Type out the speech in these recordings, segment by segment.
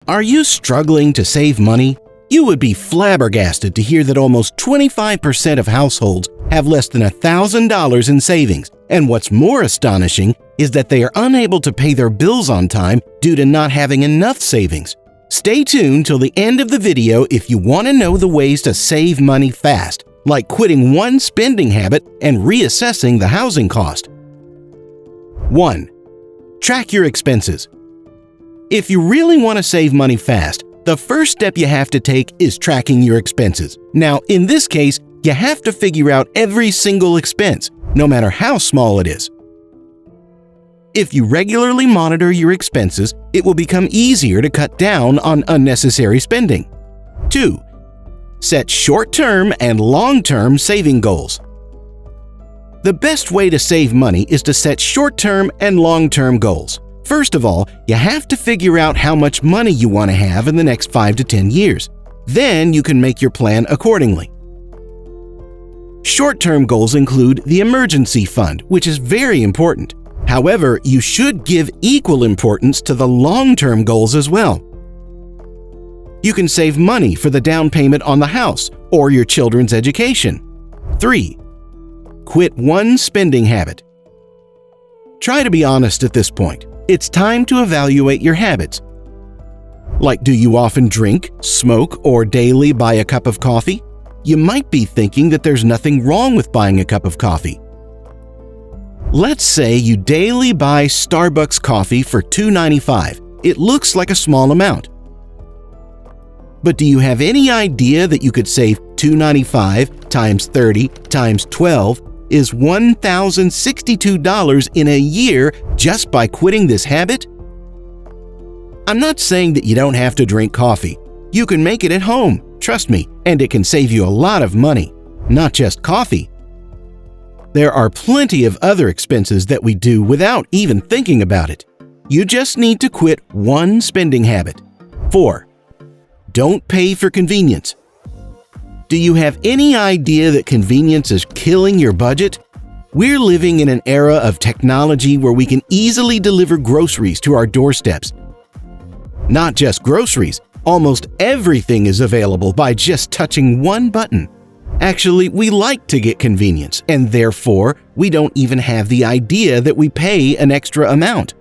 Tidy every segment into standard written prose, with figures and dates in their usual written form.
Are you struggling to save money? You would be flabbergasted to hear that almost 25% of households have less than $1,000 in savings. And what's more astonishing is that they are unable to pay their bills on time due to not having enough savings. Stay tuned till the end of the video if you want to know the ways to save money fast, like quitting one spending habit and reassessing the housing cost. 1. Track your expenses. If you really want to save money fast, the first step you have to take is tracking your expenses. Now, in this case, you have to figure out every single expense, no matter how small it is. If you regularly monitor your expenses, it will become easier to cut down on unnecessary spending. 2. Set short-term and long-term saving goals. The best way to save money is to set short-term and long-term goals. First of all, you have to figure out how much money you want to have in the next 5 to 10 years. Then you can make your plan accordingly. Short-term goals include the emergency fund, which is very important. However, you should give equal importance to the long-term goals as well. You can save money for the down payment on the house or your children's education. 3. Quit one spending habit. Try to be honest at this point. It's time to evaluate your habits. Like, do you often drink, smoke, or daily buy a cup of coffee? You might be thinking that there's nothing wrong with buying a cup of coffee. Let's say you daily buy Starbucks coffee for $2.95. It looks like a small amount. But do you have any idea that you could save $2.95 times 30 times 12 is $1,062 in a year just by quitting this habit? I'm not saying that you don't have to drink coffee. You can make it at home, trust me, and it can save you a lot of money, not just coffee. There are plenty of other expenses that we do without even thinking about it. You just need to quit one spending habit. 4. Don't pay for convenience. Do you have any idea that convenience is killing your budget? We're living in an era of technology where we can easily deliver groceries to our doorsteps. Not just groceries, almost everything is available by just touching one button. Actually, we like to get convenience, and therefore, we don't even have the idea that we pay an extra amount.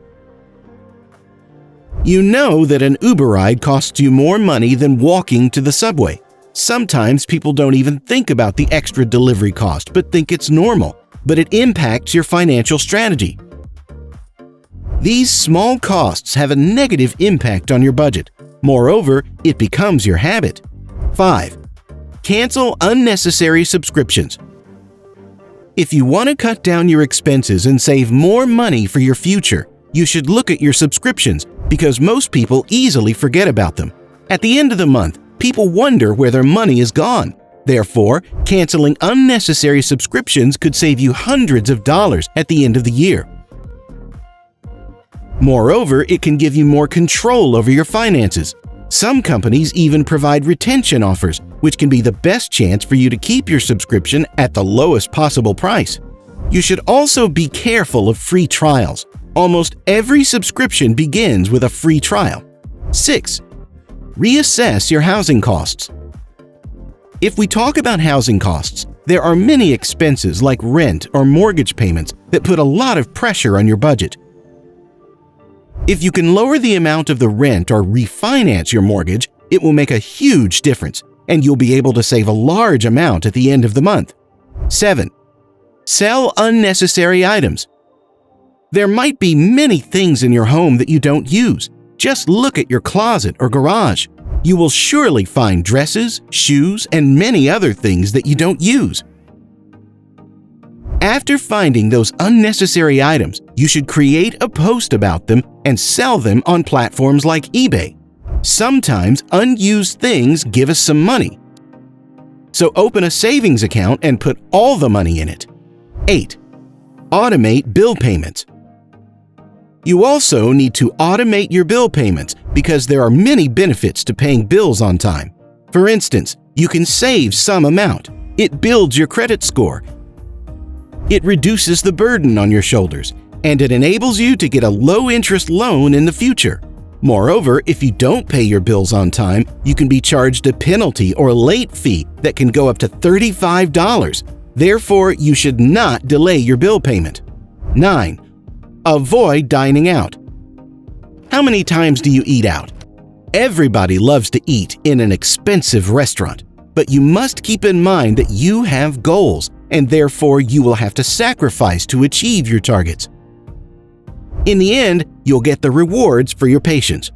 You know that an Uber ride costs you more money than walking to the subway. Sometimes people don't even think about the extra delivery cost but think it's normal, but it impacts your financial strategy. These small costs have a negative impact on your budget. Moreover, it becomes your habit. 5. Cancel unnecessary subscriptions. If you want to cut down your expenses and save more money for your future, you should look at your subscriptions because most people easily forget about them. At the end of the month, people wonder where their money is gone. Therefore, canceling unnecessary subscriptions could save you hundreds of dollars at the end of the year. Moreover, it can give you more control over your finances. Some companies even provide retention offers, which can be the best chance for you to keep your subscription at the lowest possible price. You should also be careful of free trials. Almost every subscription begins with a free trial. 6. Reassess your housing costs. If we talk about housing costs, there are many expenses like rent or mortgage payments that put a lot of pressure on your budget. If you can lower the amount of the rent or refinance your mortgage, it will make a huge difference, and you'll be able to save a large amount at the end of the month. 7. Sell unnecessary items. There might be many things in your home that you don't use. Just look at your closet or garage. You will surely find dresses, shoes, and many other things that you don't use. After finding those unnecessary items, you should create a post about them and sell them on platforms like eBay. Sometimes unused things give us some money. So open a savings account and put all the money in it. 8. Automate bill payments. You also need to automate your bill payments because there are many benefits to paying bills on time. For instance, you can save some amount. It builds your credit score. It reduces the burden on your shoulders, and it enables you to get a low-interest loan in the future. Moreover, if you don't pay your bills on time, you can be charged a penalty or late fee that can go up to $35. Therefore, you should not delay your bill payment. 9. Avoid dining out. How many times do you eat out? Everybody loves to eat in an expensive restaurant, but you must keep in mind that you have goals, and therefore you will have to sacrifice to achieve your targets. In the end, you'll get the rewards for your patience.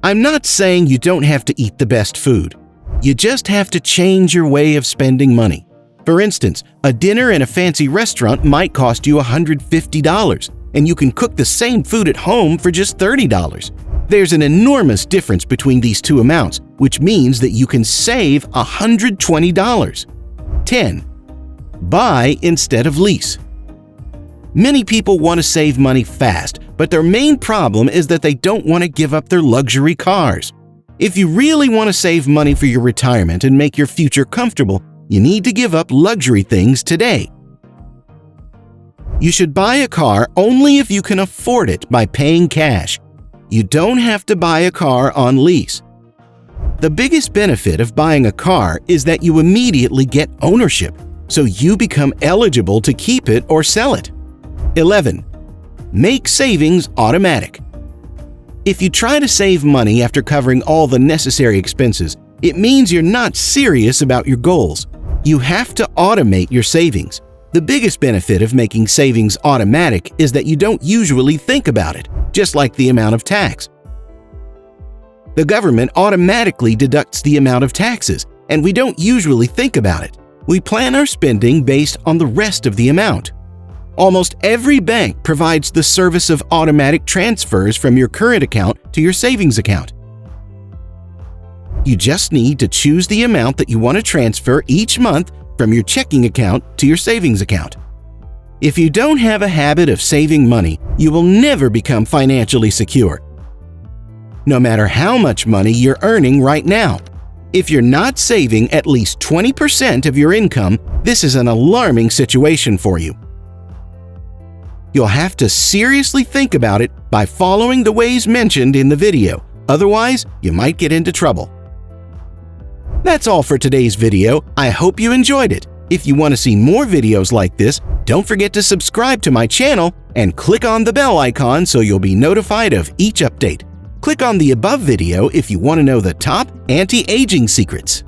I'm not saying you don't have to eat the best food. You just have to change your way of spending money. For instance, a dinner in a fancy restaurant might cost you $150, and you can cook the same food at home for just $30. There's an enormous difference between these two amounts, which means that you can save $120. 10. Buy instead of lease. Many people want to save money fast, but their main problem is that they don't want to give up their luxury cars. If you really want to save money for your retirement and make your future comfortable, you need to give up luxury things today. You should buy a car only if you can afford it by paying cash. You don't have to buy a car on lease. The biggest benefit of buying a car is that you immediately get ownership, so you become eligible to keep it or sell it. 11. Make savings automatic. If you try to save money after covering all the necessary expenses, it means you're not serious about your goals. You have to automate your savings. The biggest benefit of making savings automatic is that you don't usually think about it, just like the amount of tax. The government automatically deducts the amount of taxes, and we don't usually think about it. We plan our spending based on the rest of the amount. Almost every bank provides the service of automatic transfers from your current account to your savings account. You just need to choose the amount that you want to transfer each month from your checking account to your savings account. If you don't have a habit of saving money, you will never become financially secure, no matter how much money you're earning right now. If you're not saving at least 20% of your income, this is an alarming situation for you. You'll have to seriously think about it by following the ways mentioned in the video. Otherwise, you might get into trouble. That's all for today's video. I hope you enjoyed it. If you want to see more videos like this, don't forget to subscribe to my channel and click on the bell icon so you'll be notified of each update. Click on the above video if you want to know the top anti-aging secrets.